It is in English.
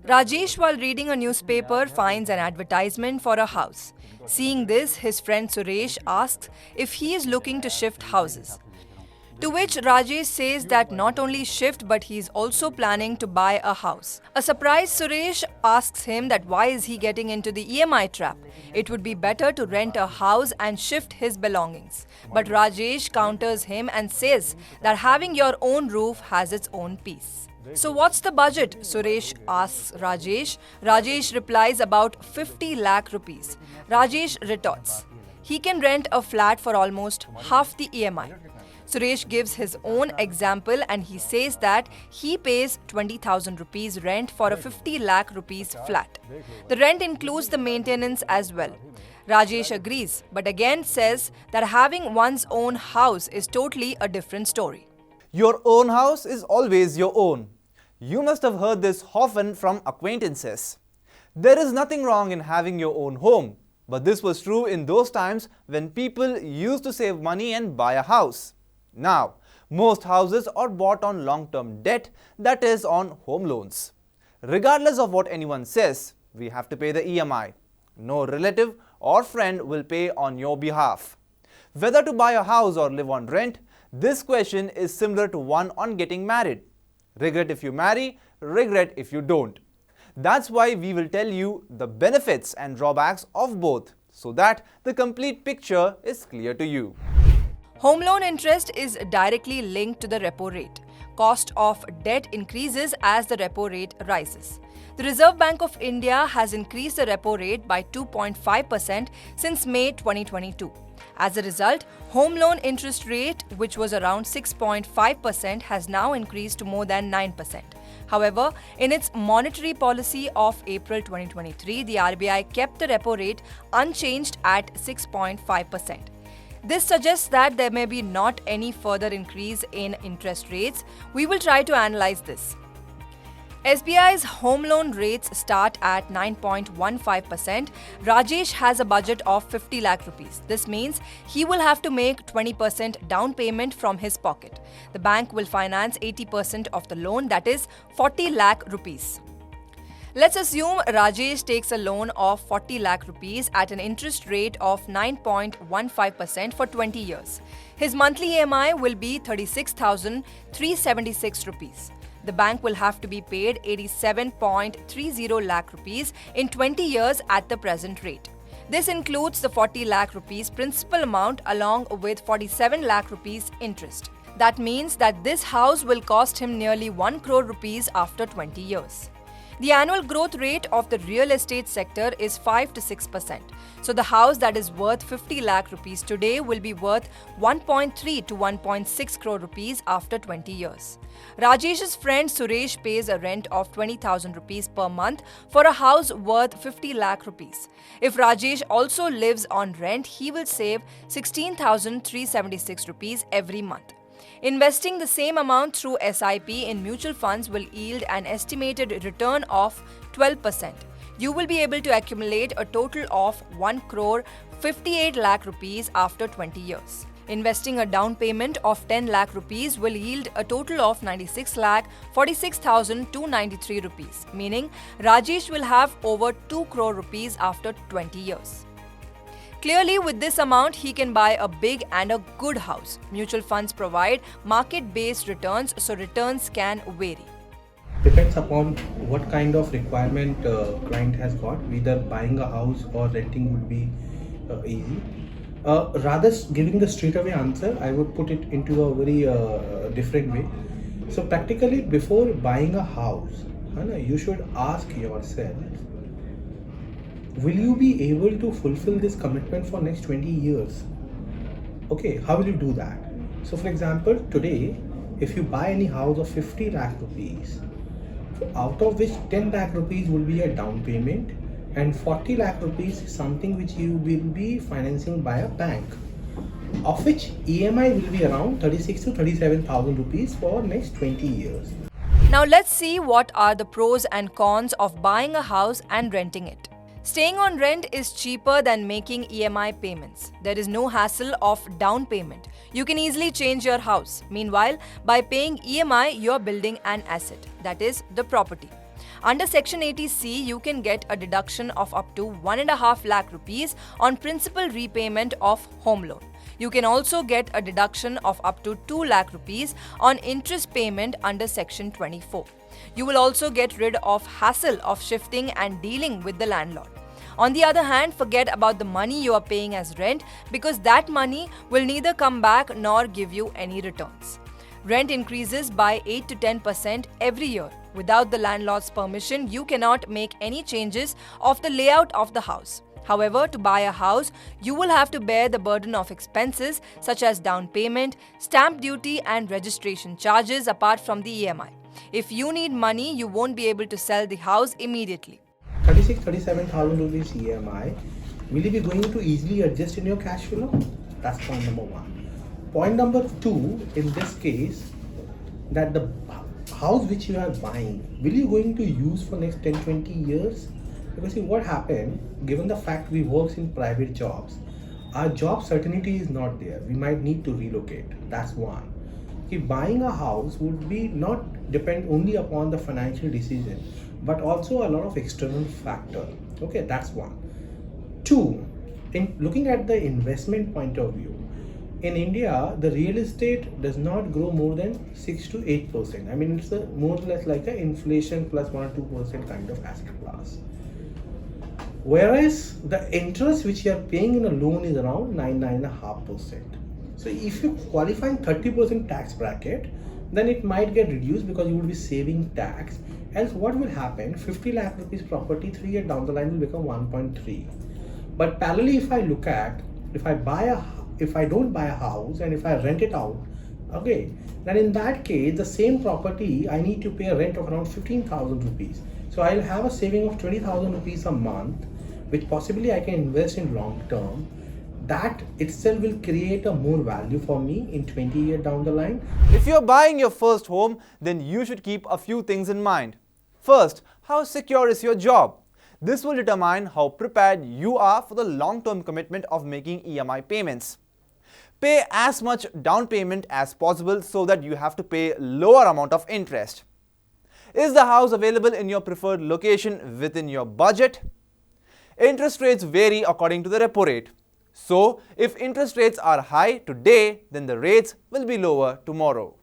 Rajesh, while reading a newspaper, finds an advertisement for a house. Seeing this, his friend Suresh asks if he is looking to shift houses. To which Rajesh says that not only shift but he is also planning to buy a house. A surprised Suresh asks him that why is he getting into the EMI trap? It would be better to rent a house and shift his belongings. But Rajesh counters him and says that having your own roof has its own peace. So what's the budget? Suresh asks Rajesh. Rajesh replies about 50 lakh rupees. Rajesh retorts, he can rent a flat for almost half the EMI. Suresh gives his own example and he says that he pays 20,000 rupees rent for a 50 lakh rupees flat. The rent includes the maintenance as well. Rajesh agrees, but again says that having one's own house is totally a different story. Your own house is always your own. You must have heard this often from acquaintances. There is nothing wrong in having your own home, but this was true in those times when people used to save money and buy a house. Now, most houses are bought on long-term debt, that is on home loans. Regardless of what anyone says, we have to pay the EMI. No relative or friend will pay on your behalf. Whether to buy a house or live on rent, this question is similar to one on getting married. Regret if you marry, regret if you don't. That's why we will tell you the benefits and drawbacks of both so that the complete picture is clear to you. Home loan interest is directly linked to the repo rate. Cost of debt increases as the repo rate rises. The Reserve Bank of India has increased the repo rate by 2.5% since May 2022. As a result, home loan interest rate, which was around 6.5%, has now increased to more than 9%. However, in its monetary policy of April 2023, the RBI kept the repo rate unchanged at 6.5%. This suggests that there may be not any further increase in interest rates. We will try to analyze this. SBI's home loan rates start at 9.15%. Rajesh has a budget of 50 lakh rupees. This means he will have to make 20% down payment from his pocket. The bank will finance 80% of the loan, that is 40 lakh rupees. Let's assume Rajesh takes a loan of 40 lakh rupees at an interest rate of 9.15% for 20 years. His monthly EMI will be 36,376 rupees. The bank will have to be paid 87.30 lakh rupees in 20 years at the present rate. This includes the 40 lakh rupees principal amount along with 47 lakh rupees interest. That means that this house will cost him nearly 1 crore rupees after 20 years. The annual growth rate of the real estate sector is 5 to 6%. So the house that is worth 50 lakh rupees today will be worth 1.3 to 1.6 crore rupees after 20 years. Rajesh's friend Suresh pays a rent of 20,000 rupees per month for a house worth 50 lakh rupees. If Rajesh also lives on rent, he will save 16,376 rupees every month. Investing the same amount through SIP in mutual funds will yield an estimated return of 12%. You will be able to accumulate a total of 1 crore 58 lakh rupees after 20 years. Investing a down payment of 10 lakh rupees will yield a total of 96 lakh 46,293 rupees, meaning Rajesh will have over 2 crore rupees after 20 years. Clearly, with this amount, he can buy a big and a good house. Mutual funds provide market-based returns, so returns can vary. Depends upon what kind of requirement client has got. Either buying a house or renting would be easy. Rather giving the straightaway answer, I would put it into a very different way. So practically, before buying a house, you should ask yourself, will you be able to fulfill this commitment for next 20 years? Okay, how will you do that? So for example, today, if you buy any house of 50 lakh rupees, out of which 10 lakh rupees will be a down payment and 40 lakh rupees is something which you will be financing by a bank, of which EMI will be around 36 to 37,000 rupees for next 20 years. Now let's see what are the pros and cons of buying a house and renting it. Staying on rent is cheaper than making EMI payments. There is no hassle of down payment. You can easily change your house. Meanwhile, by paying EMI, you're building an asset, that is, the property. Under Section 80C, you can get a deduction of up to 1.5 lakh rupees on principal repayment of home loan. You can also get a deduction of up to 2 lakh rupees on interest payment under Section 24. You will also get rid of hassle of shifting and dealing with the landlord. On the other hand, forget about the money you are paying as rent because that money will neither come back nor give you any returns. Rent increases by 8 to 10% every year. Without the landlord's permission, you cannot make any changes of the layout of the house. However, to buy a house, you will have to bear the burden of expenses such as down payment, stamp duty and registration charges apart from the EMI. If you need money, you won't be able to sell the house immediately. 37,000 rupees EMI, will you be going to easily adjust in your cash flow? That's point number one. Point number two, in this case, that the house which you are buying, will you going to use for next 10-20 years? Because see what happened, given the fact we work in private jobs, our job certainty is not there. We might need to relocate. That's one. If buying a house would be not depend only upon the financial decision, but also a lot of external factor. Okay, that's one. Two, in looking at the investment point of view, in India, the real estate does not grow more than 6 to 8%. I mean, it's more or less like an inflation plus 1 or 2% kind of asset class. Whereas the interest which you are paying in a loan is around 9.5%. So if you qualify in 30% tax bracket, then it might get reduced because you will be saving tax. Else what will happen, 50 lakh rupees property 3 years down the line will become 1.3. But parallelly, if I look at, if I don't buy a house and if I rent it out, okay, then in that case, the same property, I need to pay a rent of around 15,000 rupees. So I'll have a saving of 20,000 rupees a month, which possibly I can invest in long term. That itself will create a more value for me in 20 years down the line. If you're buying your first home, then you should keep a few things in mind. First, how secure is your job? This will determine how prepared you are for the long-term commitment of making EMI payments. Pay as much down payment as possible so that you have to pay lower amount of interest. Is the house available in your preferred location within your budget? Interest rates vary according to the repo rate. So, if interest rates are high today, then the rates will be lower tomorrow.